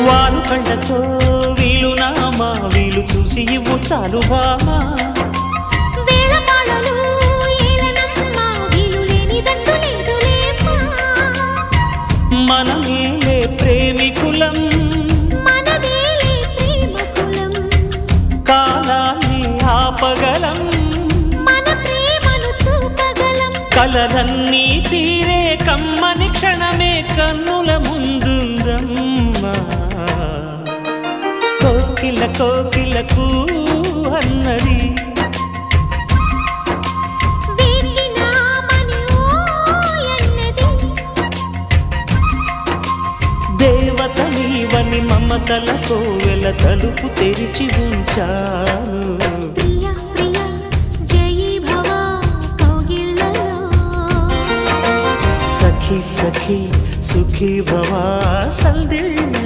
వారు కళ్ళతో వీలు నామా వీలు చూసి ఇవ్వు చాలు భామా మనమేలే ప్రేమికులం కాలాన్ని ఆపగలం కలలన్నీ తీరే కమ్మని క్షణమే కన్నుల ముందుందమ్మా కోకిల కోకిలకు అన్నది దేవత నీవని మమతల కోవెల తలుపు తెరిచి ఉంచాను. సఖీ సఖీ సుఖీ భవ సందే